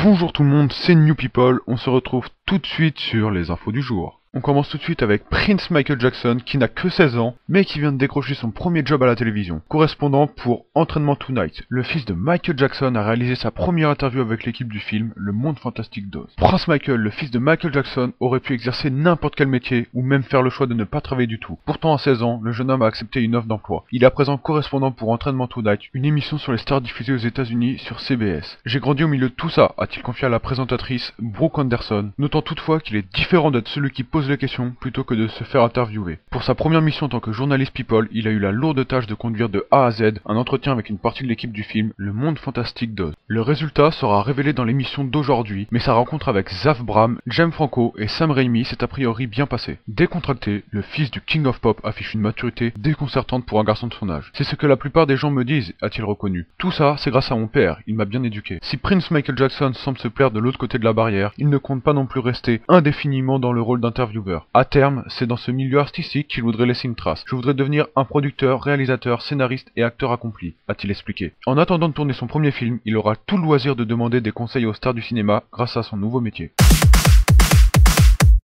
Bonjour tout le monde, c'est New People, on se retrouve tout de suite sur les infos du jour. On commence tout de suite avec Prince Michael Jackson qui n'a que 16 ans, mais qui vient de décrocher son premier job à la télévision. Correspondant pour Entraînement Tonight, le fils de Michael Jackson a réalisé sa première interview avec l'équipe du film Le Monde Fantastique d'Oz. Prince Michael, le fils de Michael Jackson, aurait pu exercer n'importe quel métier ou même faire le choix de ne pas travailler du tout. Pourtant à 16 ans, le jeune homme a accepté une offre d'emploi. Il est à présent correspondant pour Entraînement Tonight, une émission sur les stars diffusée aux États-Unis sur CBS. J'ai grandi au milieu de tout ça, a-t-il confié à la présentatrice Brooke Anderson, notant toutefois qu'il est différent d'être celui qui pose les questions plutôt que de se faire interviewer. Pour sa première mission en tant que journaliste People, il a eu la lourde tâche de conduire de A à Z un entretien avec une partie de l'équipe du film Le Monde Fantastique d'Oz. Le résultat sera révélé dans l'émission d'aujourd'hui, mais sa rencontre avec Zaf Bram, James Franco et Sam Raimi s'est a priori bien passée. Décontracté, le fils du King of Pop affiche une maturité déconcertante pour un garçon de son âge. C'est ce que la plupart des gens me disent, a-t-il reconnu. Tout ça, c'est grâce à mon père, il m'a bien éduqué. Si Prince Michael Jackson semble se plaire de l'autre côté de la barrière, il ne compte pas non plus rester indéfiniment dans le rôle d'intervieweur. À terme, c'est dans ce milieu artistique qu'il voudrait laisser une trace. Je voudrais devenir un producteur, réalisateur, scénariste et acteur accompli, a-t-il expliqué. En attendant de tourner son premier film, il aura tout le loisir de demander des conseils aux stars du cinéma grâce à son nouveau métier.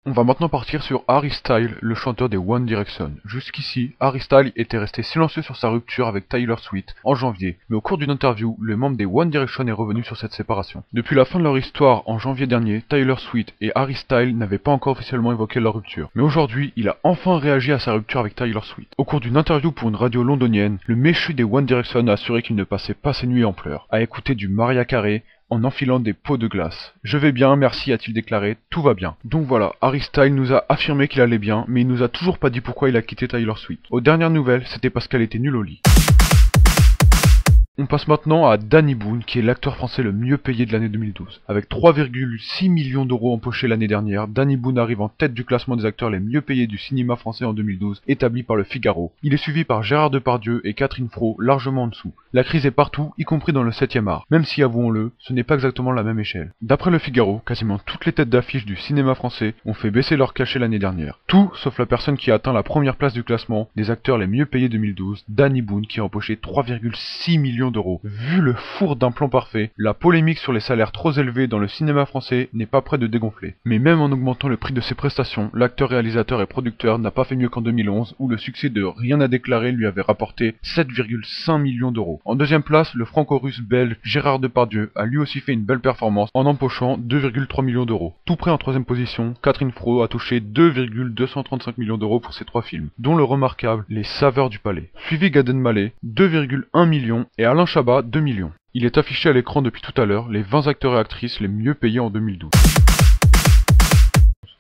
On va maintenant partir sur Harry Styles, le chanteur des One Direction. Jusqu'ici, Harry Styles était resté silencieux sur sa rupture avec Taylor Swift en janvier, mais au cours d'une interview, le membre des One Direction est revenu sur cette séparation. Depuis la fin de leur histoire en janvier dernier, Taylor Swift et Harry Styles n'avaient pas encore officiellement évoqué leur rupture. Mais aujourd'hui, il a enfin réagi à sa rupture avec Taylor Swift. Au cours d'une interview pour une radio londonienne, le méchu des One Direction a assuré qu'il ne passait pas ses nuits en pleurs, à écouter du Mariah Carey, en enfilant des pots de glace. Je vais bien, merci, a-t-il déclaré, tout va bien. Donc voilà, Harry Styles nous a affirmé qu'il allait bien, mais il nous a toujours pas dit pourquoi il a quitté Taylor Swift. Aux dernières nouvelles, c'était parce qu'elle était nulle au lit. On passe maintenant à Danny Boone, qui est l'acteur français le mieux payé de l'année 2012. Avec 3,6 millions d'euros empochés l'année dernière, Danny Boone arrive en tête du classement des acteurs les mieux payés du cinéma français en 2012, établi par Le Figaro. Il est suivi par Gérard Depardieu et Catherine Fro, largement en dessous. La crise est partout, y compris dans le 7e art, même si, avouons-le, ce n'est pas exactement la même échelle. D'après Le Figaro, quasiment toutes les têtes d'affiche du cinéma français ont fait baisser leur cachet l'année dernière. Tout sauf la personne qui a atteint la première place du classement des acteurs les mieux payés 2012, Danny Boone, qui a empoché 3,6 millions d'euros. Vu le four d'un plan parfait, la polémique sur les salaires trop élevés dans le cinéma français n'est pas près de dégonfler. Mais même en augmentant le prix de ses prestations, l'acteur, réalisateur et producteur n'a pas fait mieux qu'en 2011, où le succès de Rien à déclarer lui avait rapporté 7,5 millions d'euros. En deuxième place, le franco-russe belge Gérard Depardieu a lui aussi fait une belle performance en empochant 2,3 millions d'euros. Tout près en troisième position, Catherine Fro a touché 2,235 millions d'euros pour ses 3 films, dont le remarquable Les Saveurs du Palais. Suivi Gad Elmaleh, 2,1 millions et Alain Chabat, 2 millions. Il est affiché à l'écran depuis tout à l'heure les 20 acteurs et actrices les mieux payés en 2012.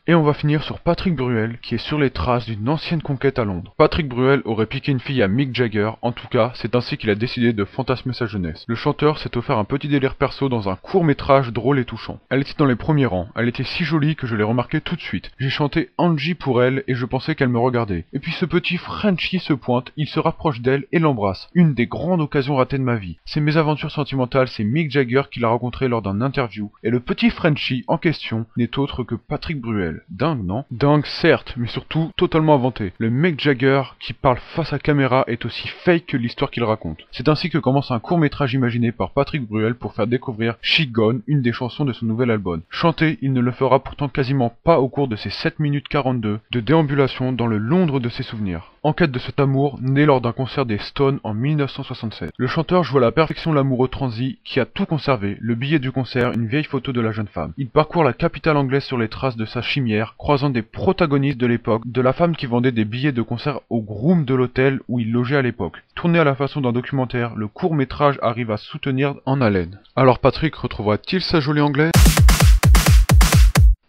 Et on va finir sur Patrick Bruel, qui est sur les traces d'une ancienne conquête à Londres. Patrick Bruel aurait piqué une fille à Mick Jagger, en tout cas, c'est ainsi qu'il a décidé de fantasmer sa jeunesse. Le chanteur s'est offert un petit délire perso dans un court-métrage drôle et touchant. Elle était dans les premiers rangs, elle était si jolie que je l'ai remarqué tout de suite. J'ai chanté Angie pour elle et je pensais qu'elle me regardait. Et puis ce petit Frenchie se pointe, il se rapproche d'elle et l'embrasse. Une des grandes occasions ratées de ma vie. Ces mésaventures sentimentales, c'est Mick Jagger qui l'a rencontré lors d'un interview, et le petit Frenchie en question n'est autre que Patrick Bruel. Dingue, non? Dingue, certes, mais surtout totalement inventé. Le Mick Jagger qui parle face à caméra est aussi fake que l'histoire qu'il raconte. C'est ainsi que commence un court-métrage imaginé par Patrick Bruel pour faire découvrir She Gone, une des chansons de son nouvel album. Chanter, il ne le fera pourtant quasiment pas au cours de ses 7 minutes 42 de déambulation dans le Londres de ses souvenirs. En quête de cet amour, né lors d'un concert des Stones en 1967. Le chanteur joue à la perfection l'amoureux transi qui a tout conservé, le billet du concert, une vieille photo de la jeune femme. Il parcourt la capitale anglaise sur les traces de sa chimière, croisant des protagonistes de l'époque, de la femme qui vendait des billets de concert au groom de l'hôtel où il logeait à l'époque. Tourné à la façon d'un documentaire, le court-métrage arrive à soutenir en haleine. Alors Patrick retrouvera-t-il sa jolie anglaise ?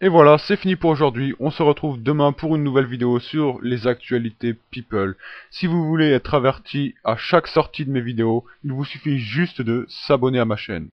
Et voilà, c'est fini pour aujourd'hui. On se retrouve demain pour une nouvelle vidéo sur les actualités People. Si vous voulez être averti à chaque sortie de mes vidéos, il vous suffit juste de s'abonner à ma chaîne.